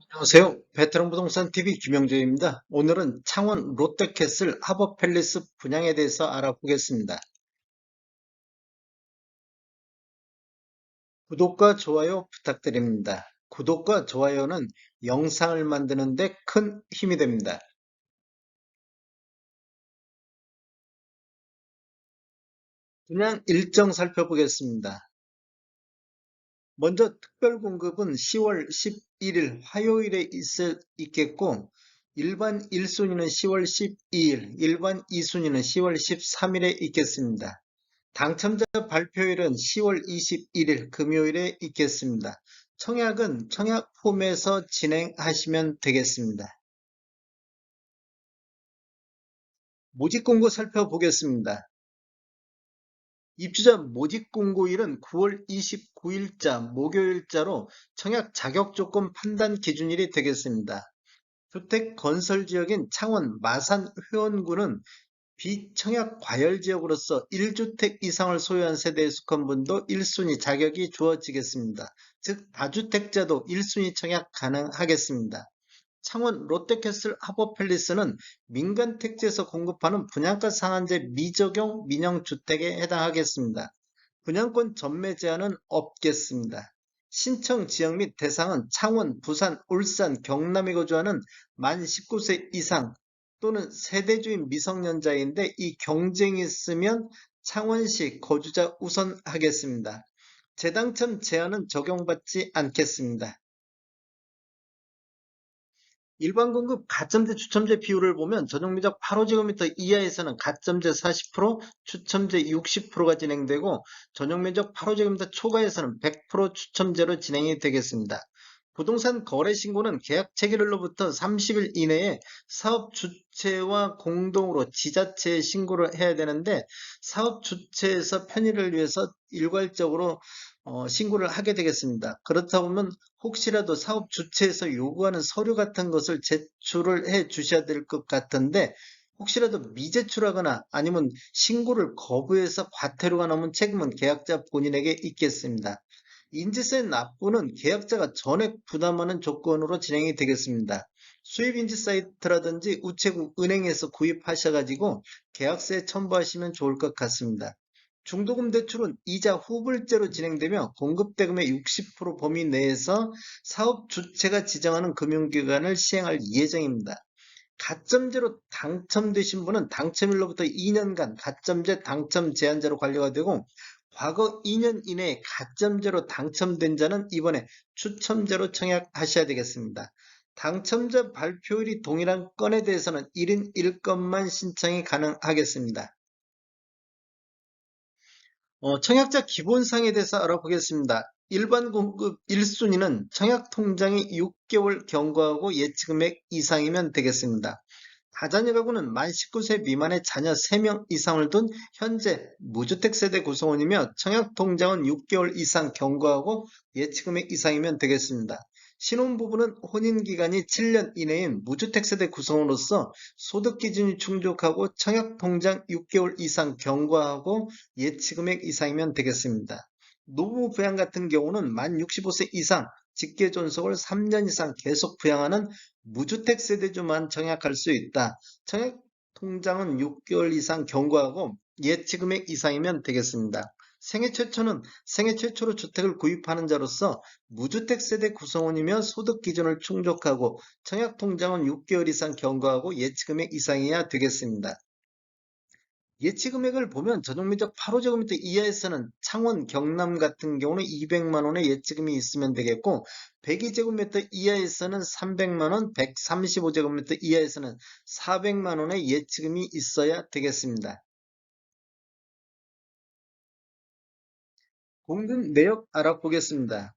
안녕하세요. 베테랑 부동산 TV 김영재입니다. 오늘은 창원 롯데캐슬 하버팰리스 분양에 대해서 알아보겠습니다. 구독과 좋아요 부탁드립니다. 구독과 좋아요는 영상을 만드는 데 큰 힘이 됩니다. 분양 일정 살펴보겠습니다. 먼저 특별 공급은 10월 11일 화요일에 있겠고, 일반 1순위는 10월 12일, 일반 2순위는 10월 13일에 있겠습니다. 당첨자 발표일은 10월 21일 금요일에 있겠습니다. 청약은 청약홈에서 진행하시면 되겠습니다. 모집 공고 살펴보겠습니다. 입주자 모집 공고일은 9월 29일자 목요일자로 청약 자격 조건 판단 기준일이 되겠습니다. 주택 건설 지역인 창원 마산 회원구는 비청약 과열 지역으로서 1주택 이상을 소유한 세대에 속한 분도 1순위 자격이 주어지겠습니다. 즉 다주택자도 1순위 청약 가능하겠습니다. 창원 롯데캐슬 하버팰리스는 민간 택지에서 공급하는 분양가 상한제 미적용 민영주택에 해당하겠습니다. 분양권 전매 제한은 없겠습니다. 신청 지역 및 대상은 창원, 부산, 울산, 경남에 거주하는 만 19세 이상 또는 세대주인 미성년자인데 이 경쟁이 있으면 창원시 거주자 우선하겠습니다. 재당첨 제한은 적용받지 않겠습니다. 일반 공급 가점제 추첨제 비율을 보면 전용면적 8호제곱미터 이하에서는 가점제 40%, 추첨제 60%가 진행되고 전용면적 8호제곱미터 초과에서는 100% 추첨제로 진행이 되겠습니다. 부동산 거래 신고는 계약 체결일로부터 30일 이내에 사업 주체와 공동으로 지자체에 신고를 해야 되는데 사업 주체에서 편의를 위해서 일괄적으로 신고를 하게 되겠습니다. 그렇다 보면 혹시라도 사업 주체에서 요구하는 서류 같은 것을 제출을 해 주셔야 될 것 같은데 혹시라도 미제출하거나 아니면 신고를 거부해서 과태료가 남은 책임은 계약자 본인에게 있겠습니다. 인지세 납부는 계약자가 전액 부담하는 조건으로 진행이 되겠습니다. 수입인지 사이트라든지 우체국 은행에서 구입하셔가지고 계약서에 첨부하시면 좋을 것 같습니다. 중도금 대출은 이자 후불제로 진행되며 공급대금의 60% 범위 내에서 사업 주체가 지정하는 금융기관을 시행할 예정입니다. 가점제로 당첨되신 분은 당첨일로부터 2년간 가점제 당첨 제한제로 관리가 되고 과거 2년 이내에 가점제로 당첨된 자는 이번에 추첨제로 청약하셔야 되겠습니다. 당첨자 발표일이 동일한 건에 대해서는 1인 1건만 신청이 가능하겠습니다. 청약자 기본사항에 대해서 알아보겠습니다. 일반 공급 1순위는 청약 통장이 6개월 경과하고 예치금액 이상이면 되겠습니다. 다자녀 가구는 만 19세 미만의 자녀 3명 이상을 둔 현재 무주택 세대 구성원이며 청약 통장은 6개월 이상 경과하고 예치금액 이상이면 되겠습니다. 신혼부부는 혼인기간이 7년 이내인 무주택 세대 구성원으로서 소득 기준이 충족하고 청약 통장 6개월 이상 경과하고 예치금액 이상이면 되겠습니다. 노후 부양 같은 경우는 만 65세 이상 직계 존속을 3년 이상 계속 부양하는 무주택 세대주만 청약할 수 있다. 청약 통장은 6개월 이상 경과하고 예치금액 이상이면 되겠습니다. 생애 최초로 주택을 구입하는 자로서 무주택 세대 구성원이며 소득 기준을 충족하고 청약 통장은 6개월 이상 경과하고 예치금액 이상이어야 되겠습니다. 예치 금액을 보면 전용면적 8호제곱미터 이하에서는 창원, 경남 같은 경우는 200만 원의 예치금이 있으면 되겠고 102제곱미터 이하에서는 300만 원, 135제곱미터 이하에서는 400만 원의 예치금이 있어야 되겠습니다. 공급 내역 알아보겠습니다.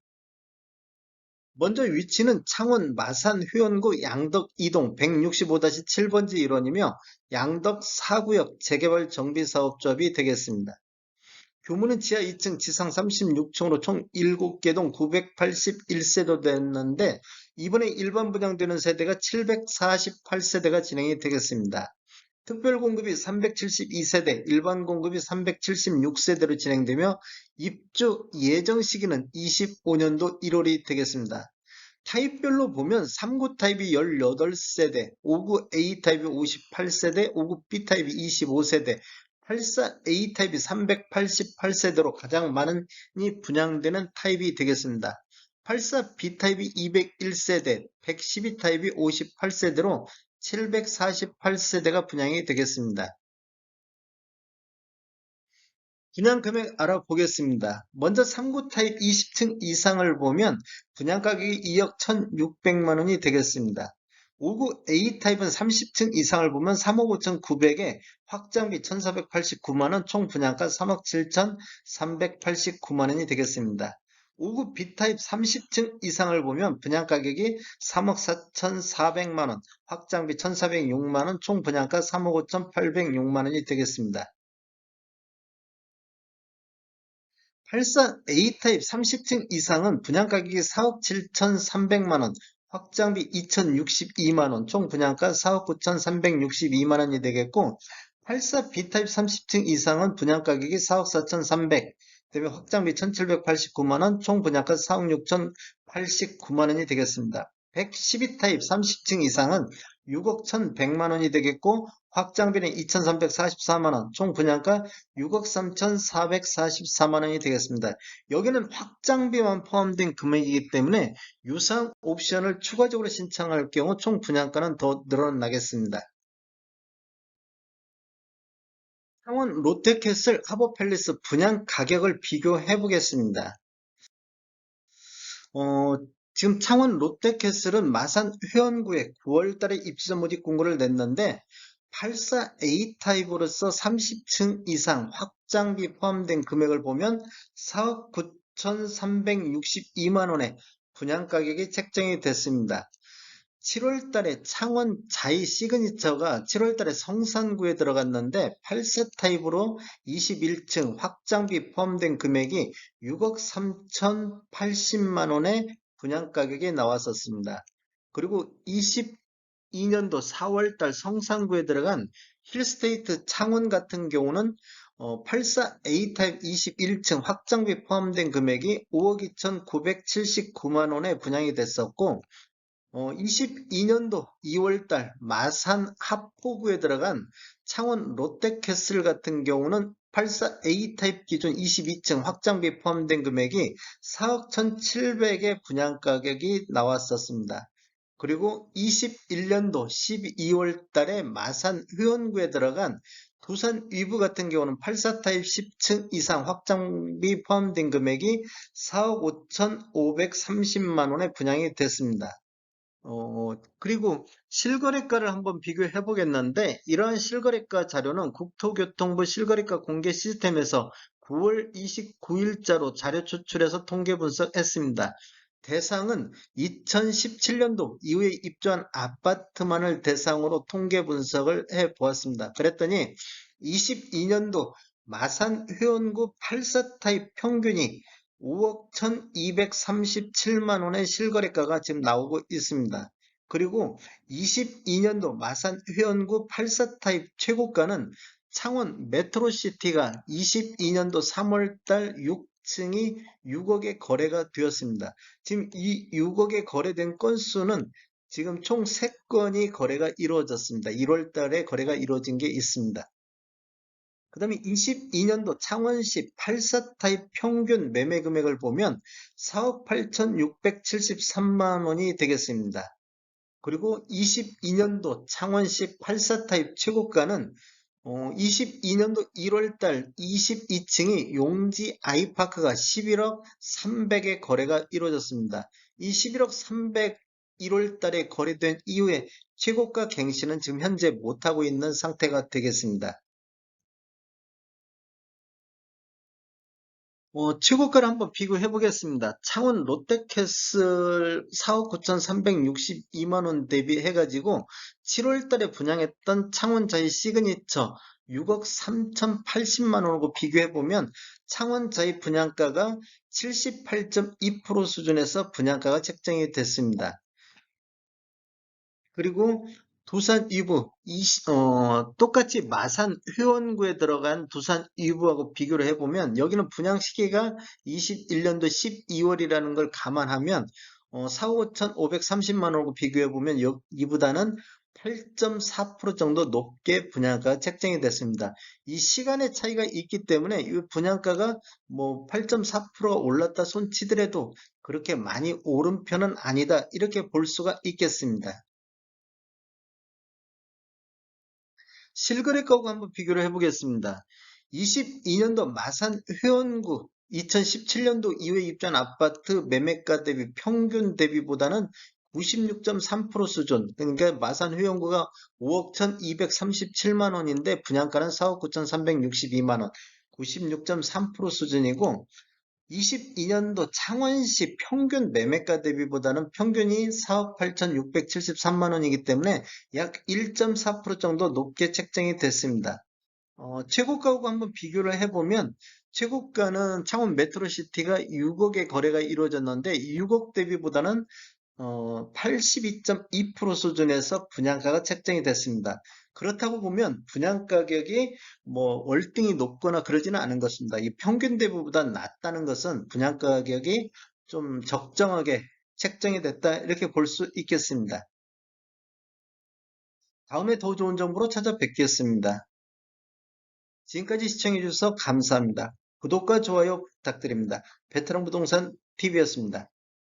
먼저 위치는 창원 마산 회원구 양덕 2동 165-7번지 일원이며 양덕 4구역 재개발 정비사업조합이 되겠습니다. 규모는 지하 2층, 지상 36층으로 총 7개 동 981세도 됐는데 이번에 일반 분양되는 세대가 748세대가 진행이 되겠습니다. 특별 공급이 372세대, 일반 공급이 376세대로 진행되며 입주 예정 시기는 25년도 1월이 되겠습니다. 타입별로 보면 3구 타입이 18세대, 5구 A 타입이 58세대, 5구 B 타입이 25세대, 84 A 타입이 388세대로 가장 많이 분양되는 타입이 되겠습니다. 84 B 타입이 201세대, 112 타입이 58세대로 748세대가 분양이 되겠습니다. 분양 금액 알아보겠습니다. 먼저 3구 타입 20층 이상을 보면 분양 가격이 2억 1,600만 원이 되겠습니다. 5구 A 타입은 30층 이상을 보면 3억 5,900에 확장비 1,489만 원, 총 분양가 3억 7,389만 원이 되겠습니다. 5구 B 타입 30층 이상을 보면 분양 가격이 3억 4,400만 원, 확장비 1,406만 원, 총 분양가 3억 5,806만 원이 되겠습니다. 84 A타입 30층 이상은 분양가격이 4억 7,300만원, 확장비 2,062만원, 총 분양가 4억 9,362만원이 되겠고, 84 B타입 30층 이상은 분양가격이 4억 4,300, 그다음에 확장비 1,789만원, 총 분양가 4억 6,089만원이 되겠습니다. 112타입 30층 이상은 6억 1,100만원이 되겠고, 확장비는 2,344만원, 총 분양가 6억 3,444만원이 되겠습니다. 여기는 확장비만 포함된 금액이기 때문에 유상 옵션을 추가적으로 신청할 경우 총 분양가는 더 늘어나겠습니다. 창원 롯데캐슬 하버팰리스 분양 가격을 비교해 보겠습니다. 지금 창원 롯데캐슬은 마산 회원구에 9월달에 입주자 모집 공고를 냈는데 84A 타입으로서 30층 이상 확장비 포함된 금액을 보면 4억 9,362만 원의 분양 가격이 책정이 됐습니다. 7월 달에 창원 자이 시그니처가 7월 달에 성산구에 들어갔는데 8세 타입으로 21층 확장비 포함된 금액이 6억 3,080만 원의 분양 가격이 나왔었습니다. 그리고 22년도 4월 달 성산구에 들어간 힐스테이트 창원 같은 경우는 84A 타입 21층 확장비 포함된 금액이 5억 2,979만 원에 분양이 됐었고 22년도 2월달 마산 합포구에 들어간 창원 롯데캐슬 같은 경우는 84A 타입 기준 22층 확장비 포함된 금액이 4억 1,700의 분양 가격이 나왔었습니다. 그리고 21년도 12월 달에 마산 회원구에 들어간 두산 위브 같은 경우는 84 타입 10층 이상 확장비 포함된 금액이 4억 5,530만 원에 분양이 됐습니다. 그리고 실거래가를 한번 비교해 보겠는데, 이러한 실거래가 자료는 국토교통부 실거래가 공개 시스템에서 9월 29일자로 자료 추출해서 통계 분석했습니다. 대상은 2017년도 이후에 입주한 아파트만을 대상으로 통계 분석을 해 보았습니다. 그랬더니 22년도 마산 회원구 84 타입 평균이 5억 1,237만 원의 실거래가가 지금 나오고 있습니다. 그리고 22년도 마산 회원구 84 타입 최고가는 창원 메트로시티가 22년도 3월달 6층이 6억에 거래가 되었습니다. 지금 이 6억에 거래된 건수는 지금 총 3건이 거래가 이루어졌습니다. 1월 달에 거래가 이루어진 게 있습니다. 그 다음에 22년도 창원시 84 타입 평균 매매 금액을 보면 4억 8,673만 원이 되겠습니다. 그리고 22년도 창원시 84 타입 최고가는 22년도 1월달 22층이 용지 아이파크가 11억 300에 거래가 이루어졌습니다. 이 11억 300 1월달에 거래된 이후에 최고가 갱신은 지금 현재 못하고 있는 상태가 되겠습니다. 최고가를 한번 비교해 보겠습니다. 창원 롯데캐슬 4억 9,362만 원 대비해가지고 7월 달에 분양했던 창원 자이 시그니처 6억 3,080만 원하고 비교해 보면 창원 자이 분양가가 78.2% 수준에서 분양가가 책정이 됐습니다. 그리고 두산 위브 똑같이 마산 회원구에 들어간 두산 위브하고 비교를 해보면 여기는 분양 시기가 21년도 12월이라는 걸 감안하면 4억 5,530만 원하고 비교해보면 이보다는 8.4% 정도 높게 분양가가 책정이 됐습니다. 이 시간의 차이가 있기 때문에 이 분양가가 뭐 8.4%가 올랐다 손치더라도 그렇게 많이 오른 편은 아니다. 이렇게 볼 수가 있겠습니다. 실거래가하고 한번 비교를 해보겠습니다. 22년도 마산 회원구 2017년도 이후에 입주한 아파트 매매가 대비 평균 대비보다는 96.3% 수준, 그러니까 마산 회원구가 5억 1,237만 원인데 분양가는 4억 9,362만 원, 96.3% 수준이고 22년도 창원시 평균 매매가 대비보다는 평균이 4억 8,673만 원이기 때문에 약 1.4% 정도 높게 책정이 됐습니다. 최고가하고 한번 비교를 해보면 최고가는 창원 메트로시티가 6억의 거래가 이루어졌는데 6억 대비보다는 82.2% 수준에서 분양가가 책정이 됐습니다. 그렇다고 보면 분양 가격이 뭐 월등히 높거나 그러지는 않은 것입니다. 이 평균 대비보다 낮다는 것은 분양 가격이 좀 적정하게 책정이 됐다 이렇게 볼 수 있겠습니다. 다음에 더 좋은 정보로 찾아뵙겠습니다. 지금까지 시청해 주셔서 감사합니다. 구독과 좋아요 부탁드립니다. 베테랑 부동산 TV였습니다.